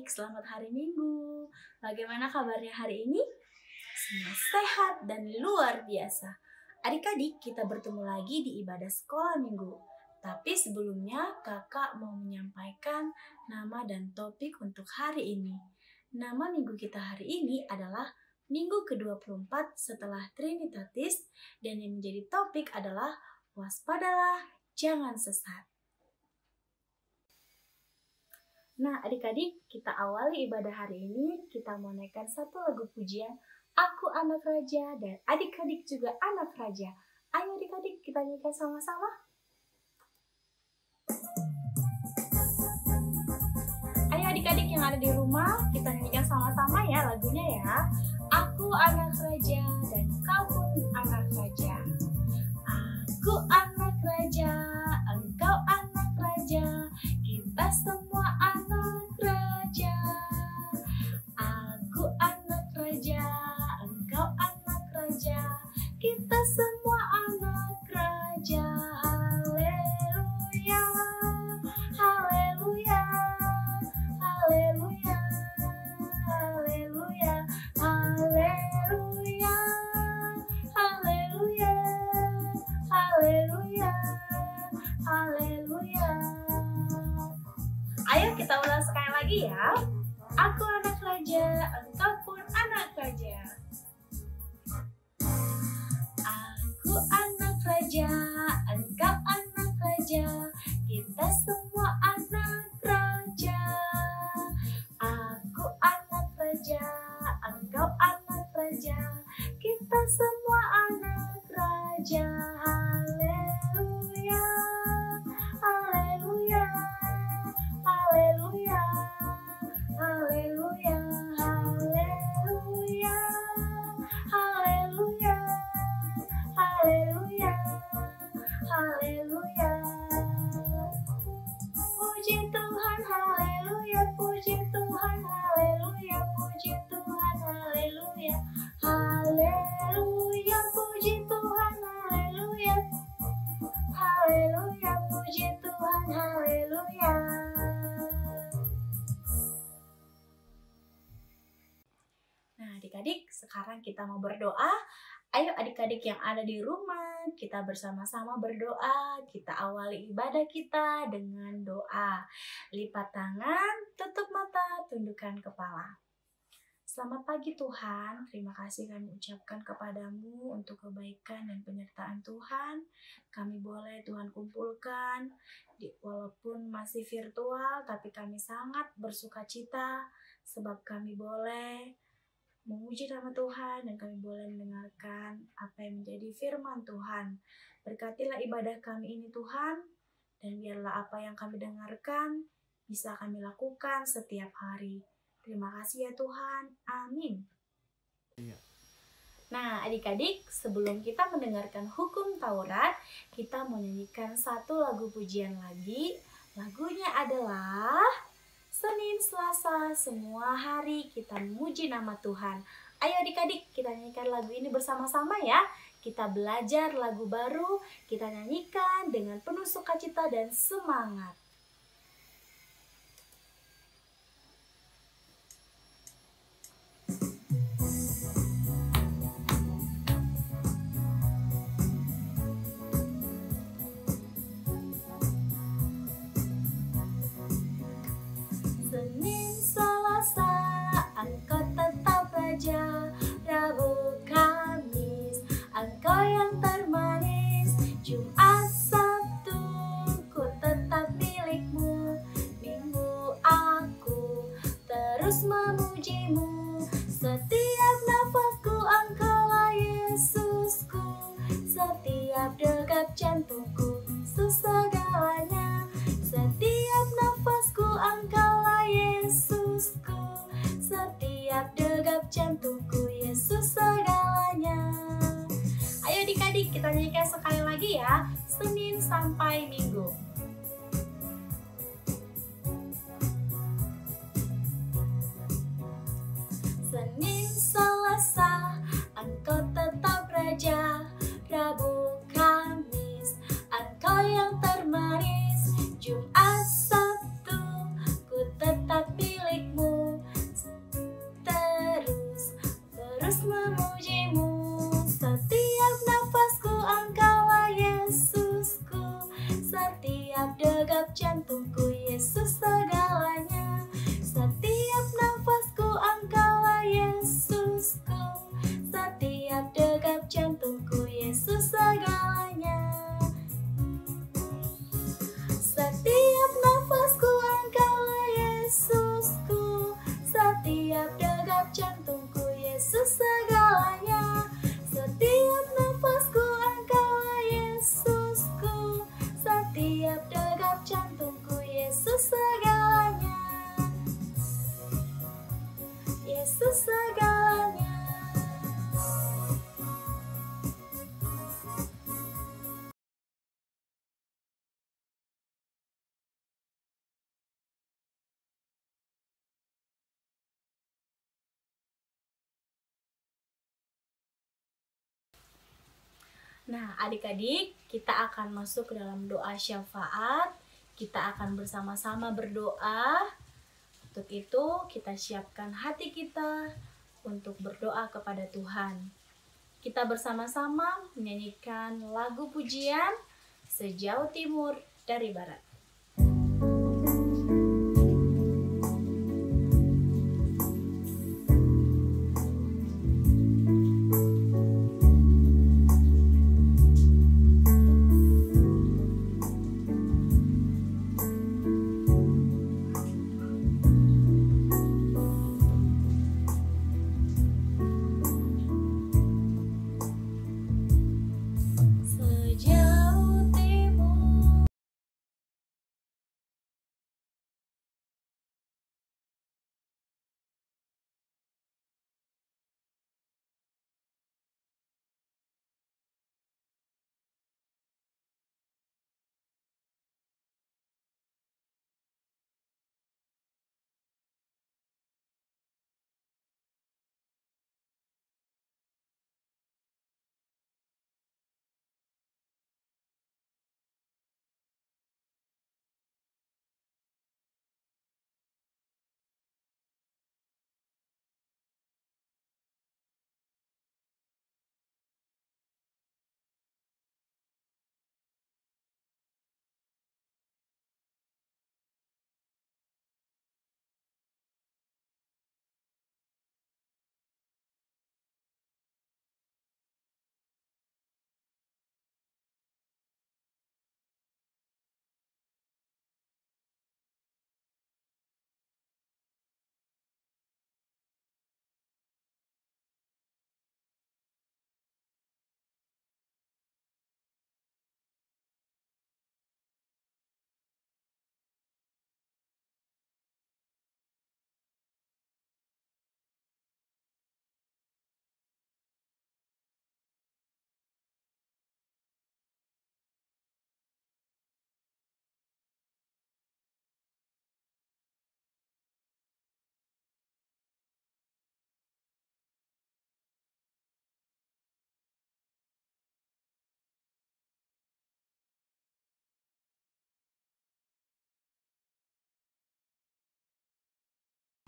adik-adik, selamat hari Minggu. Bagaimana kabarnya hari ini? Semua sehat dan luar biasa. Adik-adik, kita bertemu lagi di ibadah sekolah minggu. Tapi sebelumnya kakak mau menyampaikan nama dan topik untuk hari ini. Nama minggu kita hari ini adalah Minggu ke-24 setelah Trinitatis, dan yang menjadi topik adalah waspadalah, jangan sesat. Nah adik-adik, kita awali ibadah hari ini, kita mau naikkan satu lagu pujian, Aku Anak Raja, dan adik-adik juga anak raja. Ayo adik-adik, kita nyanyikan sama-sama. Ayo adik-adik yang ada di rumah, kita nyanyikan sama-sama ya lagunya ya. Aku anak raja dan kau pun anak raja. Aku anak raja, engkau anak raja, kita semua anak raja. Aku anak raja, engkau anak raja, kita semua anak raja. Haleluya, haleluya, haleluya, haleluya, haleluya, haleluya, haleluya, haleluya. Ayo kita ulang sekali lagi ya. Aku anak raja, engkau pun anak raja. Aku anak raja, engkau anak raja, kita semua anak raja. Aku anak raja, engkau anak raja, kita semua anak raja. Haleluya, haleluya, haleluya, haleluya, haleluya, haleluya, haleluya, haleluya. Puji Tuhan, haleluya, puji Tuhan, haleluya, puji Tuhan, haleluya, haleluya, puji Tuhan, haleluya, haleluya, puji Tuhan, haleluya. Nah adik-adik, sekarang kita mau berdoa. Ayo adik-adik yang ada di rumah, kita bersama-sama berdoa. Kita awali ibadah kita dengan doa. Lipat tangan, tutup mata, tundukkan kepala. Selamat pagi Tuhan, terima kasih kami ucapkan kepadamu untuk kebaikan dan penyertaan Tuhan. Kami boleh Tuhan kumpulkan, walaupun masih virtual, tapi kami sangat bersukacita sebab kami boleh memuji nama Tuhan dan kami boleh mendengarkan apa yang menjadi firman Tuhan. Berkatilah ibadah kami ini Tuhan, dan biarlah apa yang kami dengarkan bisa kami lakukan setiap hari. Terima kasih ya Tuhan. Amin. Nah adik-adik, sebelum kita mendengarkan hukum Taurat, kita mau nyanyikan satu lagu pujian lagi. Lagunya adalah Senin, Selasa, semua hari kita memuji nama Tuhan. Ayo adik-adik, kita nyanyikan lagu ini bersama-sama ya. Kita belajar lagu baru, kita nyanyikan dengan penuh sukacita dan semangat. Senin, Selasa, engkau tetap raja. Rabu, Kamis, engkau yang termanis. Jumat, Sabtu, ku tetap milikmu. Minggu, aku terus memujimu. Setiap nafasku, engkaulah Yesusku. Setiap degup jantungku, Yesus segalanya. Setiap nafasku, engkaulah Yesusku. Setiap degup jantungku, Yesus segalanya. Ayo adik-adik, kita nyanyikan sekali lagi ya, Senin sampai Minggu. Senin, Selasa, engkau tetap raja. Rabu, Kamis, engkau yang termanis. Jumat, Sabtu, ku tetap milikmu. Setiap degup jantungku, Yesus segalanya. Setiap nafasku, Engkaulah Yesusku. Setiap degup jantungku, Yesus segalanya. Setiap nafasku, Engkaulah Yesusku. Setiap degup jantungku, Yesus segalanya. Setiap nafasku, Engkaulah Yesusku. Setiap degup jantungku, Yesus segalanya. Yesus segalanya. Nah, adik-adik, kita akan masuk ke dalam doa syafaat. Kita akan bersama-sama berdoa. Untuk itu, kita siapkan hati kita untuk berdoa kepada Tuhan. Kita bersama-sama menyanyikan lagu pujian Sejauh Timur dari Barat. Sejauh timur.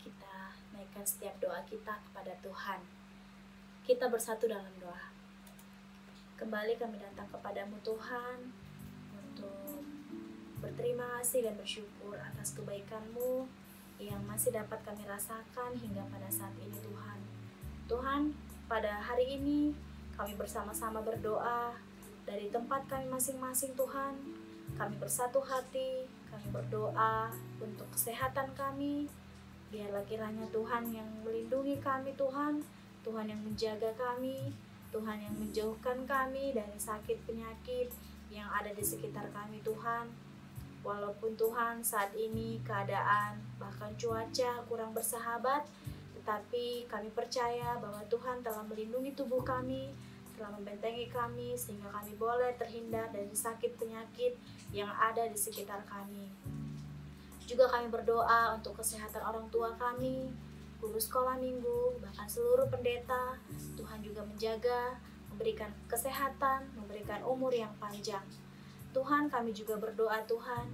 Kita naikkan setiap doa kita kepada Tuhan. Kita bersatu dalam doa. Kembali kami datang kepadamu Tuhan untuk berterima kasih dan bersyukur atas kebaikan-Mu yang masih dapat kami rasakan hingga pada saat ini Tuhan. Tuhan, pada hari ini kami bersama-sama berdoa dari tempat kami masing-masing Tuhan. Kami bersatu hati, kami berdoa untuk kesehatan kami. Biarlah kiranya Tuhan yang melindungi kami Tuhan, Tuhan yang menjaga kami, Tuhan yang menjauhkan kami dari sakit penyakit yang ada di sekitar kami Tuhan. Walaupun Tuhan saat ini keadaan bahkan cuaca kurang bersahabat, tetapi kami percaya bahwa Tuhan telah melindungi tubuh kami, telah membentengi kami sehingga kami boleh terhindar dari sakit penyakit yang ada di sekitar kami. Juga kami berdoa untuk kesehatan orang tua kami, guru sekolah minggu, bahkan seluruh pendeta. Tuhan juga menjaga, memberikan kesehatan, memberikan umur yang panjang. Tuhan, kami juga berdoa Tuhan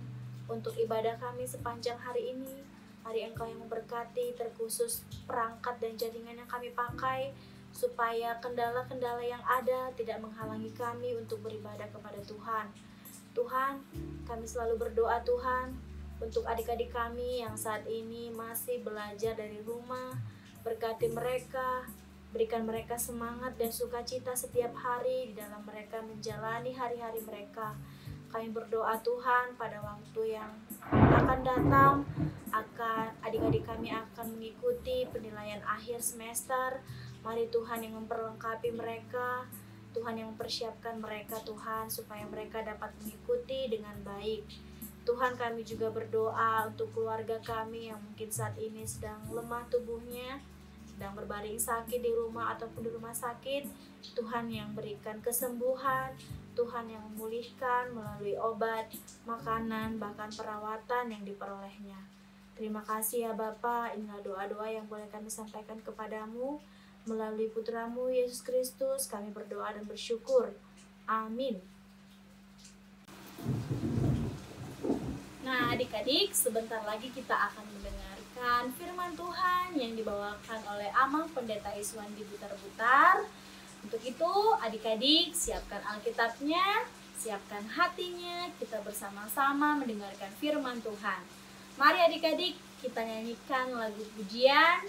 untuk ibadah kami sepanjang hari ini. Hari Engkau yang memberkati, terkhusus perangkat dan jaringan yang kami pakai, supaya kendala-kendala yang ada tidak menghalangi kami untuk beribadah kepada Tuhan. Tuhan, kami selalu berdoa Tuhan untuk adik-adik kami yang saat ini masih belajar dari rumah. Berkati mereka, berikan mereka semangat dan sukacita setiap hari di dalam mereka menjalani hari-hari mereka. Kami berdoa Tuhan, pada waktu yang akan datang, adik-adik kami akan mengikuti penilaian akhir semester. Mari Tuhan yang memperlengkapi mereka, Tuhan yang mempersiapkan mereka Tuhan, supaya mereka dapat mengikuti dengan baik. Tuhan, kami juga berdoa untuk keluarga kami yang mungkin saat ini sedang lemah tubuhnya, sedang berbaring sakit di rumah ataupun di rumah sakit. Tuhan yang berikan kesembuhan, Tuhan yang memulihkan melalui obat, makanan, bahkan perawatan yang diperolehnya. Terima kasih ya Bapa, inilah doa-doa yang boleh kami sampaikan kepadamu. Melalui putramu Yesus Kristus kami berdoa dan bersyukur. Amin. Nah adik-adik, sebentar lagi kita akan mendengarkan firman Tuhan yang dibawakan oleh Amang Pendeta Iswandi Butar-Butar. Untuk itu adik-adik siapkan Alkitabnya, siapkan hatinya, kita bersama-sama mendengarkan firman Tuhan. Mari adik-adik kita nyanyikan lagu pujian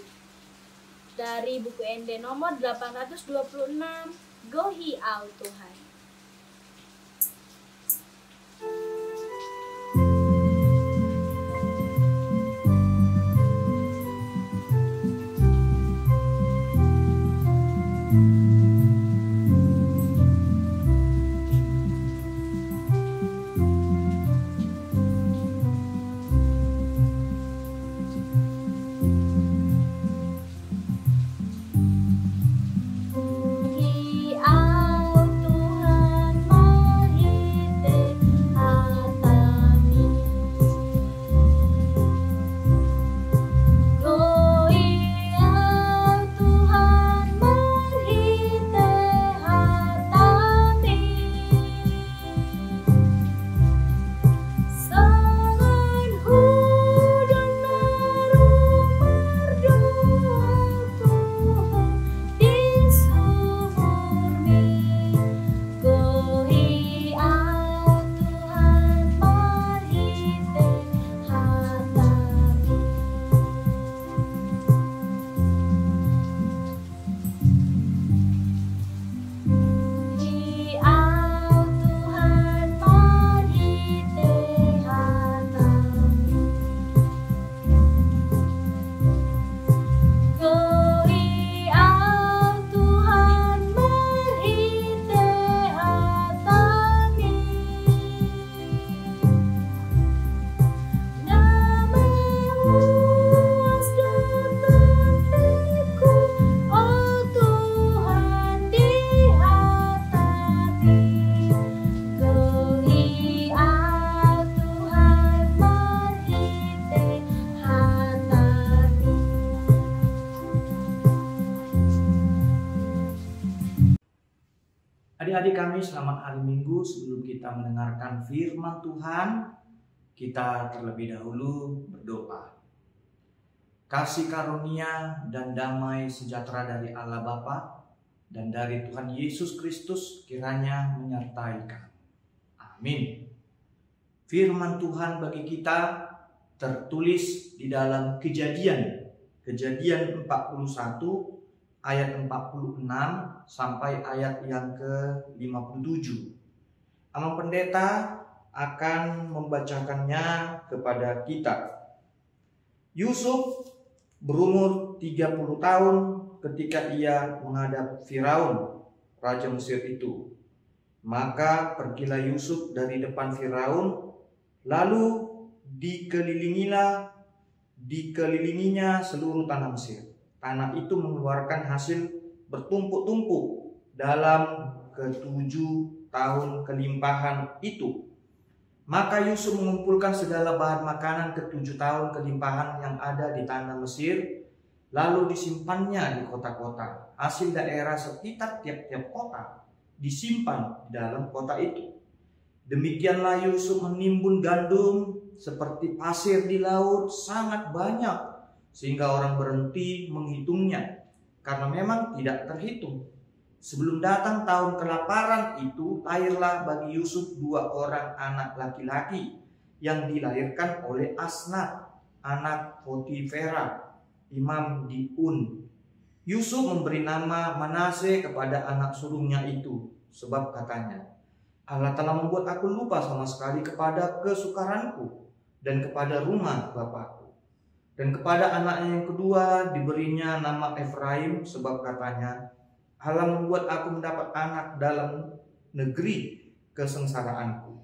dari buku ND nomor 826, Go He Out Tuhan. Adik-adik kami, selamat hari Minggu. Sebelum kita mendengarkan firman Tuhan, kita terlebih dahulu berdoa. Kasih karunia dan damai sejahtera dari Allah Bapa dan dari Tuhan Yesus Kristus kiranya menyertai kami. Amin. Firman Tuhan bagi kita tertulis di dalam Kejadian 41 ayat 46 sampai ayat yang ke-57. Amang Pendeta akan membacakannya kepada kita. Yusuf berumur 30 tahun ketika ia menghadap Firaun, raja Mesir itu. Maka pergilah Yusuf dari depan Firaun, lalu dikelilinginya seluruh tanah Mesir. Tanah itu mengeluarkan hasil bertumpuk-tumpuk dalam ke-7 tahun kelimpahan itu. Maka Yusuf mengumpulkan segala bahan makanan ke-7 tahun kelimpahan yang ada di tanah Mesir, lalu disimpannya di kota-kota. Hasil daerah sekitar tiap-tiap kota disimpan di dalam kota itu. Demikianlah Yusuf menimbun gandum seperti pasir di laut sangat banyak, sehingga orang berhenti menghitungnya karena memang tidak terhitung. Sebelum datang tahun kelaparan itu, lahirlah bagi Yusuf 2 orang anak laki-laki yang dilahirkan oleh Asnat, anak Potifera, imam di Un. Yusuf memberi nama Manase kepada anak sulungnya itu, sebab katanya, Allah telah membuat aku lupa sama sekali kepada kesukaranku dan kepada rumah bapakku. Dan kepada anaknya yang kedua diberinya nama Efraim, sebab katanya, Allah membuat aku mendapat anak dalam negeri kesengsaraanku.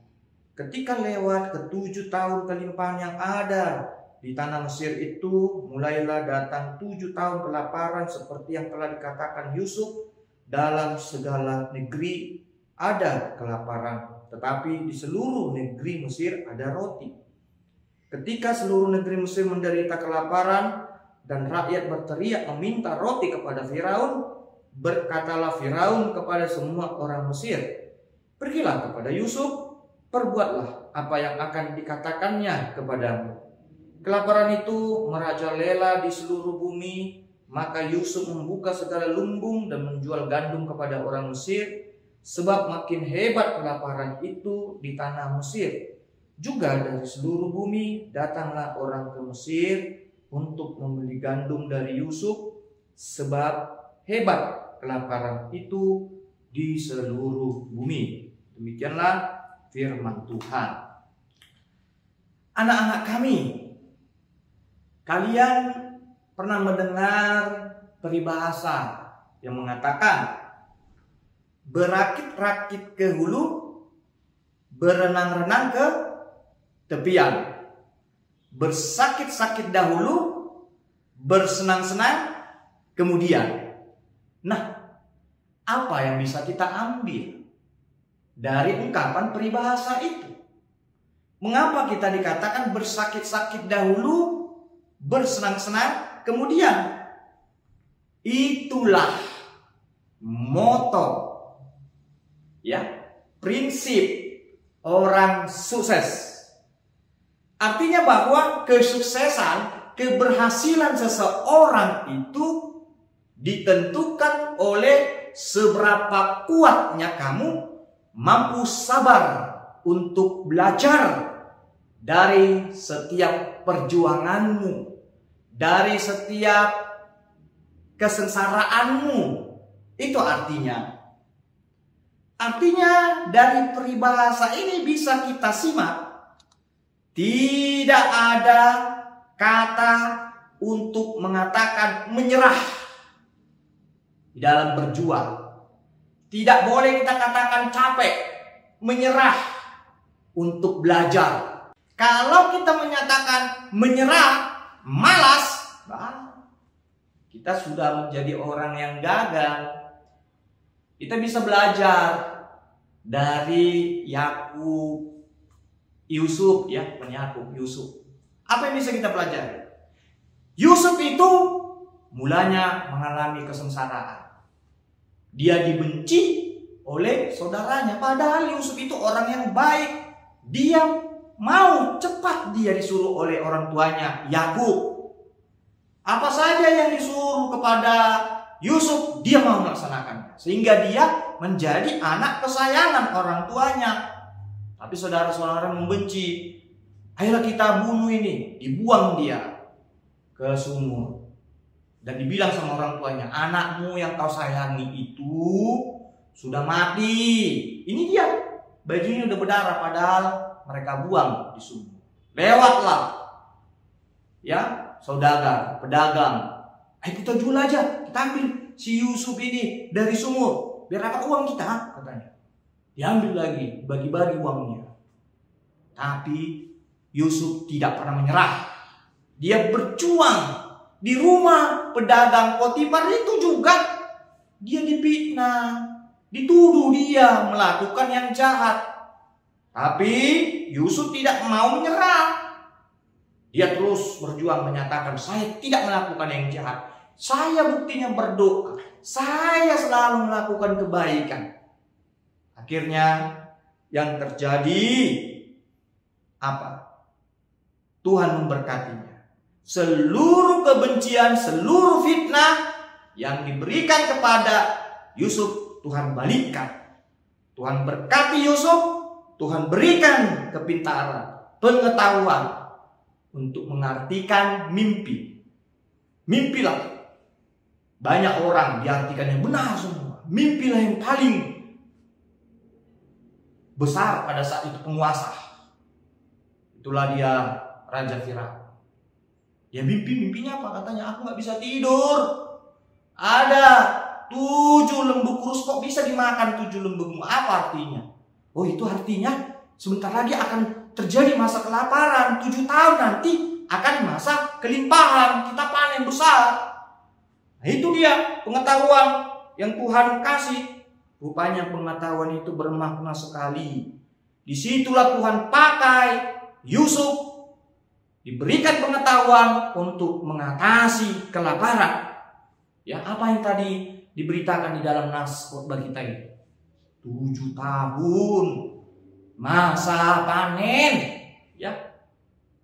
Ketika lewat ke-7 tahun kelimpahan yang ada di tanah Mesir itu, mulailah datang 7 tahun kelaparan seperti yang telah dikatakan Yusuf. Dalam segala negeri ada kelaparan, tetapi di seluruh negeri Mesir ada roti. Ketika seluruh negeri Mesir menderita kelaparan dan rakyat berteriak meminta roti kepada Firaun, berkatalah Firaun kepada semua orang Mesir, pergilah kepada Yusuf, perbuatlah apa yang akan dikatakannya kepadamu. Kelaparan itu merajalela di seluruh bumi, maka Yusuf membuka segala lumbung dan menjual gandum kepada orang Mesir, sebab makin hebat kelaparan itu di tanah Mesir. Juga dari seluruh bumi datanglah orang ke Mesir untuk membeli gandum dari Yusuf, sebab hebat kelaparan itu di seluruh bumi. Demikianlah firman Tuhan. Anak-anak kami, kalian pernah mendengar peribahasa yang mengatakan berakit-rakit ke hulu, berenang-renang ke tepian, bersakit-sakit dahulu, bersenang-senang kemudian. Nah, apa yang bisa kita ambil dari ungkapan peribahasa itu? Mengapa kita dikatakan bersakit-sakit dahulu, bersenang-senang kemudian? Itulah moto, ya, prinsip orang sukses. Artinya bahwa kesuksesan, keberhasilan seseorang itu ditentukan oleh seberapa kuatnya kamu mampu sabar untuk belajar dari setiap perjuanganmu, dari setiap kesengsaraanmu. Itu artinya. Artinya dari peribahasa ini bisa kita simak, tidak ada kata untuk mengatakan menyerah di dalam berjuang. Tidak boleh kita katakan capek, menyerah untuk belajar. Kalau kita menyatakan menyerah, malas, kita sudah menjadi orang yang gagal. Kita bisa belajar dari Yusuf, ya, bukan Yakub, Yusuf. Apa yang bisa kita pelajari? Yusuf itu mulanya mengalami kesengsaraan. Dia dibenci oleh saudaranya, padahal Yusuf itu orang yang baik. Dia mau cepat dia disuruh oleh orang tuanya, Yakub. Apa saja yang disuruh kepada Yusuf, dia mau melaksanakannya. Sehingga dia menjadi anak kesayangan orang tuanya. Tapi saudara-saudara membenci. Ayolah kita bunuh ini. Dibuang dia ke sumur. Dan dibilang sama orang tuanya, anakmu yang kau sayangi itu sudah mati. Ini dia. Bajunya udah berdarah, padahal mereka buang di sumur. Lewatlah, ya, saudagar, pedagang. Ayo kita jual aja, kita ambil si Yusuf ini dari sumur, biar dapat uang kita, katanya. Diambil lagi, bagi-bagi uangnya. Tapi Yusuf tidak pernah menyerah. Dia berjuang. Di rumah pedagang Potifar itu juga dia difitnah, dituduh dia melakukan yang jahat. Tapi Yusuf tidak mau menyerah. Dia terus berjuang menyatakan, saya tidak melakukan yang jahat. Saya buktinya berdoa. Saya selalu melakukan kebaikan. Akhirnya yang terjadi apa? Tuhan memberkatinya. Seluruh kebencian, seluruh fitnah yang diberikan kepada Yusuf Tuhan balikkan. Tuhan berkati Yusuf, Tuhan berikan kepintaran, pengetahuan untuk mengartikan mimpi. Mimpilah. Banyak orang diartikannya benar semua. Mimpilah yang paling besar pada saat itu penguasa. Itulah dia Raja Firaun. Ya mimpinya apa? Katanya aku gak bisa tidur. Ada 7 lembu kurus, kok bisa dimakan 7 lembu? Apa artinya? Oh itu artinya sebentar lagi akan terjadi masa kelaparan. 7 tahun nanti akan masa kelimpahan. Kita panen besar. Nah itu dia pengetahuan yang Tuhan kasih. Rupanya pengetahuan itu bermakna sekali. Disitulah Tuhan pakai Yusuf. Diberikan pengetahuan untuk mengatasi kelaparan. Ya, apa yang tadi diberitakan di dalam nas khotbah kita ini? 7 tahun masa panen, ya.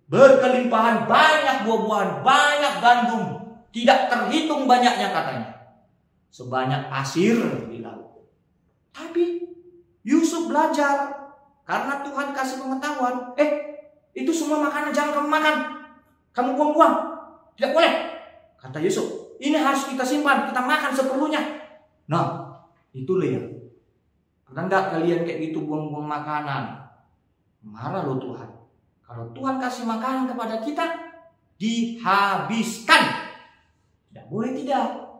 Berkelimpahan, banyak buah-buahan, banyak gandum, tidak terhitung banyaknya katanya. Sebanyak pasir di laut. Tapi Yusuf belajar karena Tuhan kasih pengetahuan. Itu semua makanan jangan kamu makan. Kamu buang-buang. Tidak boleh. Kata Yusuf, ini harus kita simpan, kita makan seperlunya. Nah, itu ya. Pernah enggak kalian kayak gitu buang-buang makanan? Marah loh Tuhan. Kalau Tuhan kasih makanan kepada kita, dihabiskan. Tidak boleh tidak.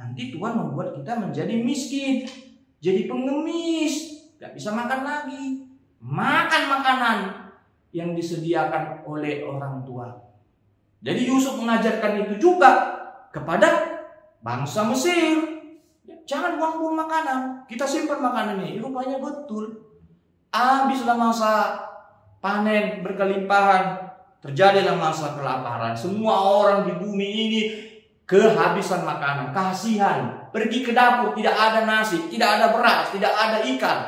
Nanti Tuhan membuat kita menjadi miskin, jadi pengemis, tidak bisa makan lagi. Makan makanan yang disediakan oleh orang tua. Jadi Yusuf mengajarkan itu juga kepada bangsa Mesir. Jangan buang-buang makanan. Kita simpan makanan ini. Rupanya betul. Habislah masa panen berkelimpahan. Terjadilah masa kelaparan. Semua orang di bumi ini kehabisan makanan. Kasihan. Pergi ke dapur tidak ada nasi, tidak ada beras, tidak ada ikan.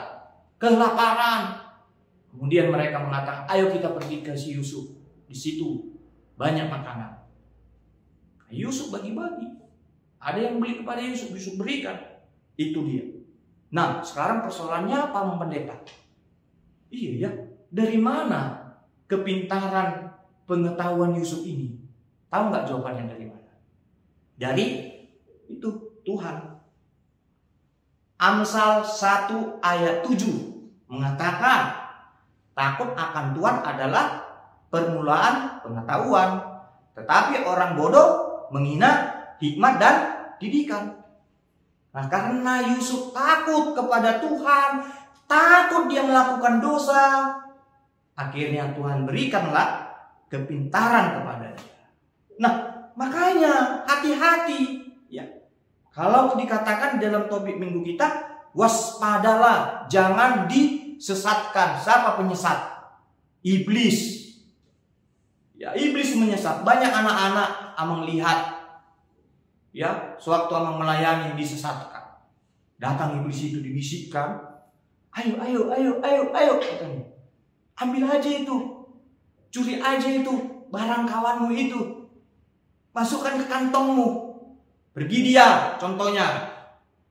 Kelaparan. Kemudian mereka mengatakan, ayo kita pergi ke si Yusuf. Di situ banyak makanan. Yusuf bagi-bagi. Ada yang beli kepada Yusuf, Yusuf berikan. Itu dia. Nah, sekarang persoalannya apa, Pendeta? Iya ya, dari mana kepintaran pengetahuan Yusuf ini? Tahu nggak jawabannya dari mana? Dari itu Tuhan. Amsal 1 ayat 7 mengatakan, takut akan Tuhan adalah permulaan pengetahuan, tetapi orang bodoh menghina hikmat dan didikan. Nah, karena Yusuf takut kepada Tuhan, takut dia melakukan dosa, akhirnya Tuhan berikanlah kepintaran kepadanya. Nah, makanya hati-hati ya. Kalau dikatakan dalam topik minggu kita, waspadalah, jangan disesatkan. Siapa penyesat? Iblis. Ya, iblis menyesat. Banyak anak-anak Amang lihat, ya, sewaktu Amang melayani disesatkan. Datang iblis itu dibisikkan, ayo, katanya. Ambil aja itu, curi aja itu barang kawanmu itu, masukkan ke kantongmu. Pergi dia, contohnya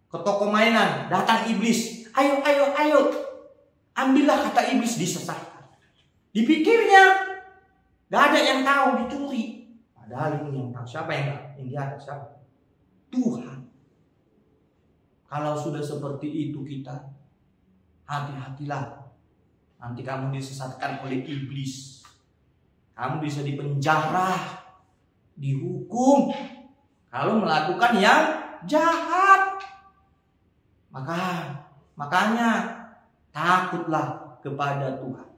ke toko mainan, datang iblis, ayo, ambillah, kata iblis, disesatkan. Dipikirnya gak ada yang tahu, dicuri. Padahal ini yang tahu. Siapa yang dia ada? Siapa? Tuhan. Kalau sudah seperti itu kita, hati-hatilah. Nanti kamu disesatkan oleh iblis. Kamu bisa dipenjara, dihukum kalau melakukan yang jahat. Makanya takutlah kepada Tuhan.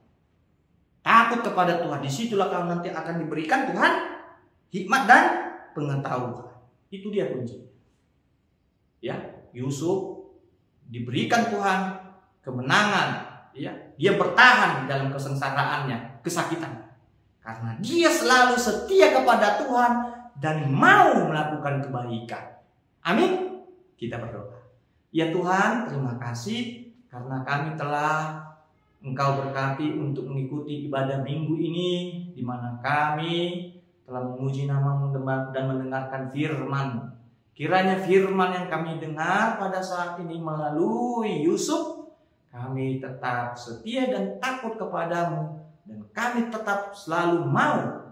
Takut kepada Tuhan. Disitulah kamu nanti akan diberikan Tuhan hikmat dan pengetahuan. Itu dia kuncinya. Ya, Yusuf diberikan Tuhan kemenangan. Ya, dia bertahan dalam kesengsaraannya, kesakitan. Karena dia selalu setia kepada Tuhan dan mau melakukan kebaikan. Amin. Kita berdoa. Ya Tuhan, terima kasih karena kami telah Engkau berkati untuk mengikuti ibadah minggu ini, di mana kami telah memuji nama-Mu dan mendengarkan firman Kiranya firman yang kami dengar pada saat ini melalui Yusuf, kami tetap setia dan takut kepadamu, dan kami tetap selalu mau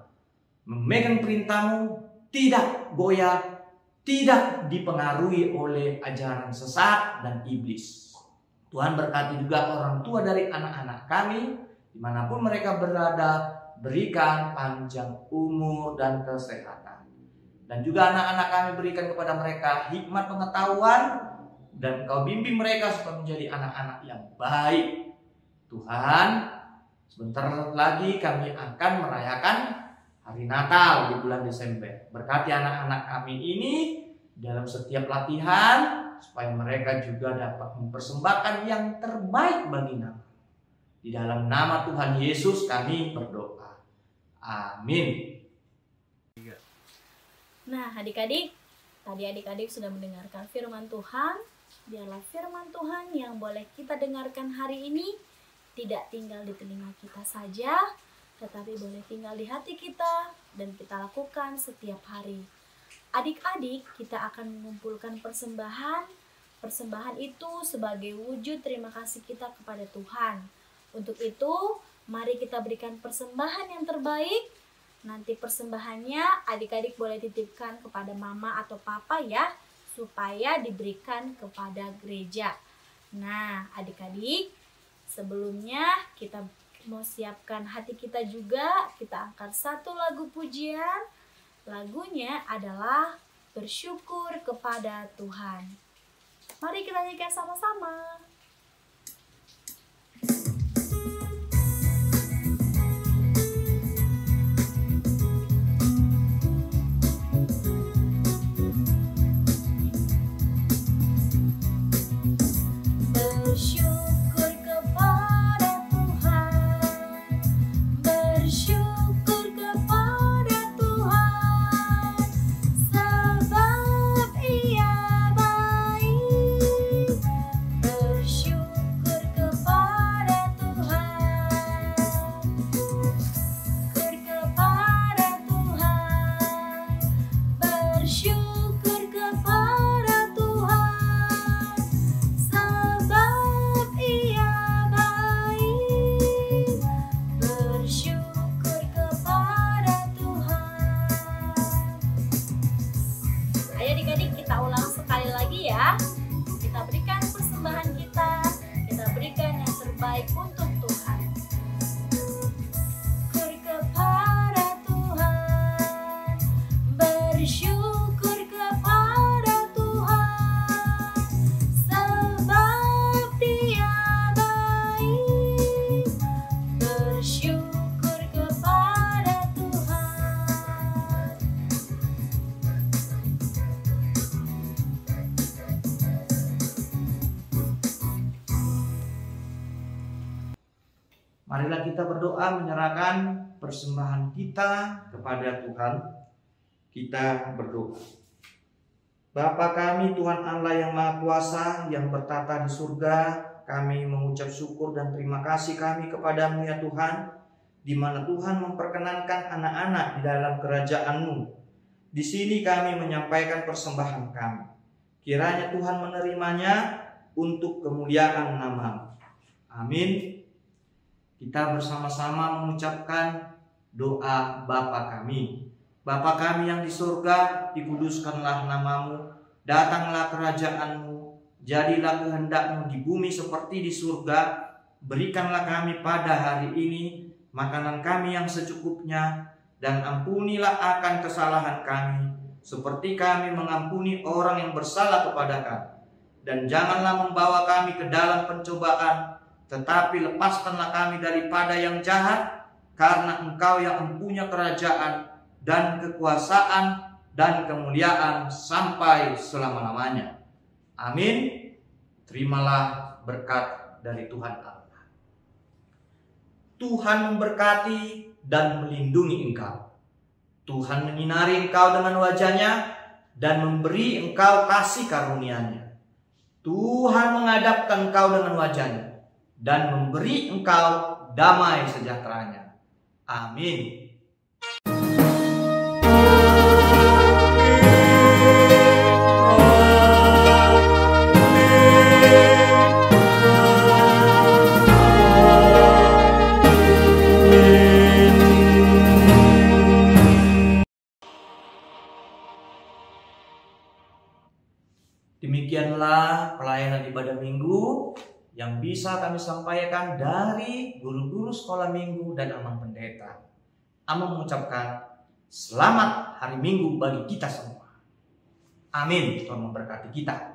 memegang perintahmu, tidak goyah, tidak dipengaruhi oleh ajaran sesat dan iblis. Tuhan berkati juga orang tua dari anak-anak kami, dimanapun mereka berada, berikan panjang umur dan kesehatan. Dan juga anak-anak kami berikan kepada mereka hikmat pengetahuan, dan Kau bimbing mereka supaya menjadi anak-anak yang baik. Tuhan, sebentar lagi kami akan merayakan hari Natal di bulan Desember. Berkati anak-anak kami ini dalam setiap latihan, supaya mereka juga dapat mempersembahkan yang terbaik bagi nama. Di dalam nama Tuhan Yesus kami berdoa. Amin. Nah, adik-adik, tadi adik-adik sudah mendengarkan firman Tuhan. Biarlah firman Tuhan yang boleh kita dengarkan hari ini tidak tinggal di telinga kita saja, tetapi boleh tinggal di hati kita dan kita lakukan setiap hari. Adik-adik, kita akan mengumpulkan persembahan. Persembahan itu sebagai wujud terima kasih kita kepada Tuhan. Untuk itu, mari kita berikan persembahan yang terbaik. Nanti persembahannya adik-adik boleh titipkan kepada mama atau papa ya, supaya diberikan kepada gereja. Nah, adik-adik, sebelumnya kita mau siapkan hati kita juga. Kita angkat satu lagu pujian. Lagunya adalah Bersyukur Kepada Tuhan. Mari kita nyanyikan sama-sama. Marilah kita berdoa menyerahkan persembahan kita kepada Tuhan. Kita berdoa. Bapa kami, Tuhan Allah yang Maha Kuasa, yang bertata di surga, kami mengucap syukur dan terima kasih kami kepadamu ya Tuhan, di mana Tuhan memperkenankan anak-anak di dalam kerajaan-Mu. Di sini kami menyampaikan persembahan kami. Kiranya Tuhan menerimanya untuk kemuliaan nama-Mu. Amin. Kita bersama-sama mengucapkan doa Bapa kami. Bapa kami yang di surga, dikuduskanlah nama-Mu, datanglah kerajaan-Mu, jadilah kehendak-Mu di bumi seperti di surga. Berikanlah kami pada hari ini makanan kami yang secukupnya, dan ampunilah akan kesalahan kami, seperti kami mengampuni orang yang bersalah kepada kami. Dan janganlah membawa kami ke dalam pencobaan, tetapi lepaskanlah kami daripada yang jahat, karena Engkau yang mempunyai kerajaan dan kekuasaan dan kemuliaan sampai selama-lamanya. Amin. Terimalah berkat dari Tuhan Allah. Tuhan memberkati dan melindungi engkau. Tuhan menyinari engkau dengan wajah-Nya dan memberi engkau kasih karunia-Nya. Tuhan menghadapkan engkau dengan wajah-Nya dan memberi engkau damai sejahtera-Nya. Amin. Demikianlah pelayanan ibadah minggu yang bisa kami sampaikan dari guru-guru sekolah minggu dan Amang Pendeta. Amang mengucapkan selamat hari Minggu bagi kita semua. Amin. Tuhan memberkati kita.